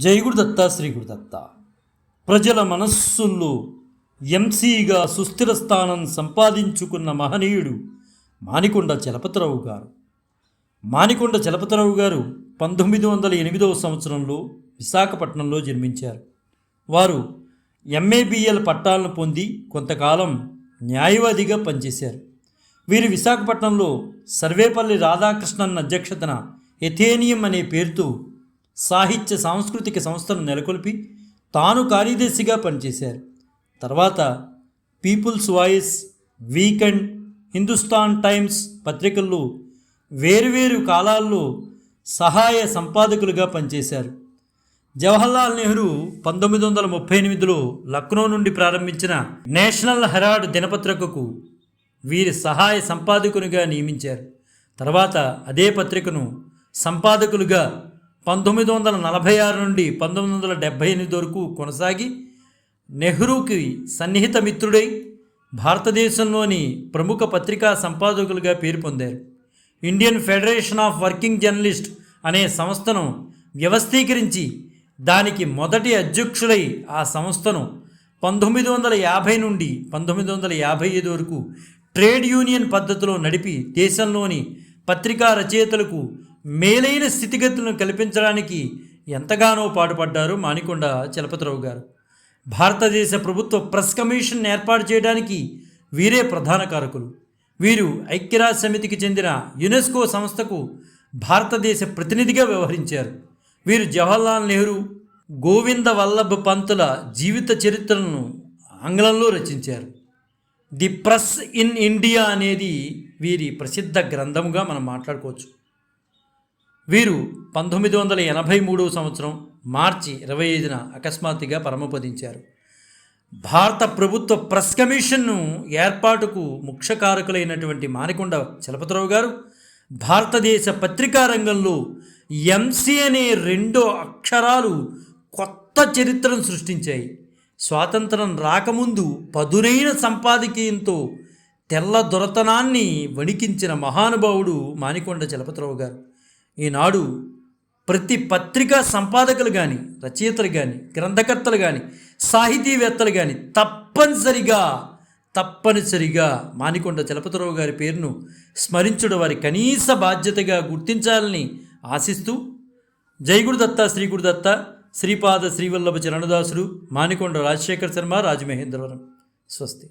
జై గురుదత్త శ్రీ గురుదత్త. ప్రజల మనస్సుల్లో ఎంసీగా సుస్థిర స్థానం సంపాదించుకున్న మహనీయుడు మానికొండ చలపతిరావు గారు. మానికొండ చలపతిరావు గారు 1908వ సంవత్సరంలో విశాఖపట్నంలో జన్మించారు. వారు ఎంఏబిఎల్ పట్టాలను పొంది కొంతకాలం న్యాయవాదిగా పనిచేశారు. వీరు విశాఖపట్నంలో సర్వేపల్లి రాధాకృష్ణన్ అధ్యక్షతన ఎథేనియం అనే పేరుతో సాహిత్య సాంస్కృతిక సంస్థను నెలకొల్పి తాను కార్యదర్శిగా పనిచేశారు. తర్వాత people's voice, weekend, Hindustan times పత్రికల్లో వేరువేరు కాలాల్లో సహాయ సంపాదకులుగా పనిచేశారు. జవహర్లాల్ నెహ్రూ 1938లో లక్నో నుండి ప్రారంభించిన నేషనల్ హెరాల్డ్ దినపత్రికకు వీరి సహాయ సంపాదకునిగా నియమించారు. తర్వాత అదే పత్రికను సంపాదకులుగా 1946 నుండి 1978 వరకు కొనసాగి నెహ్రూకి సన్నిహిత మిత్రుడై భారతదేశంలోని ప్రముఖ పత్రికా సంపాదకులుగా పేరు పొందారు. Indian federation of working journalist అనే సంస్థను వ్యవస్థీకరించి దానికి మొదటి అధ్యక్షుడై ఆ సంస్థను 1950 నుండి 1955 వరకు ట్రేడ్ యూనియన్ పద్ధతిలో నడిపి దేశంలోని పత్రికా రచయితలకు మేలైన స్థితిగతులను కల్పించడానికి ఎంతగానో పాటుపడ్డారు మానికొండ చలపతిరావు గారు. భారతదేశ ప్రభుత్వ ప్రెస్ కమిషన్ ఏర్పాటు చేయడానికి వీరే ప్రధాన కారకులు. వీరు ఐక్యరాజ్య సమితికి చెందిన యునెస్కో సంస్థకు భారతదేశ ప్రతినిధిగా వ్యవహరించారు. వీరు జవహర్లాల్ నెహ్రూ, గోవింద వల్లభ్ పంతుల జీవిత చరిత్రలను ఆంగ్లంలో రచించారు. ది ప్రెస్ ఇన్ ఇండియా అనేది వీరి ప్రసిద్ధ గ్రంథముగా మనం మాట్లాడుకోవచ్చు. వీరు 1983వ సంవత్సరం మార్చి 25న అకస్మాత్తుగా పరమపదించారు. భారత ప్రభుత్వ ప్రెస్ కమిషన్ను ఏర్పాటుకు ముఖ్య కారకులైనటువంటి మానికొండ చలపతిరావు గారు భారతదేశ పత్రికా రంగంలో ఎంసీ అనే 2 అక్షరాలు కొత్త చరిత్రను సృష్టించాయి. స్వాతంత్రం రాకముందు పదునైన సంపాదకీయంతో తెల్ల దొరతనాన్ని వణికించిన మహానుభావుడు మానికొండ చలపతిరావు గారు. ఈనాడు ప్రతి పత్రికా సంపాదకులు కానీ, రచయితలు కానీ, గ్రంథకర్తలు కానీ, సాహితీవేత్తలు కానీ తప్పనిసరిగా మానికొండ చలపతిరావు గారి పేరును స్మరించడం వారి కనీస బాధ్యతగా గుర్తించాలని ఆశిస్తూ జై గురుదత్త శ్రీ గురుదత్త శ్రీపాద శ్రీవల్లభ చరణదాసుడు మానికొండ రాజశేఖర శర్మ రాజమహేంద్రవరం. స్వస్తి.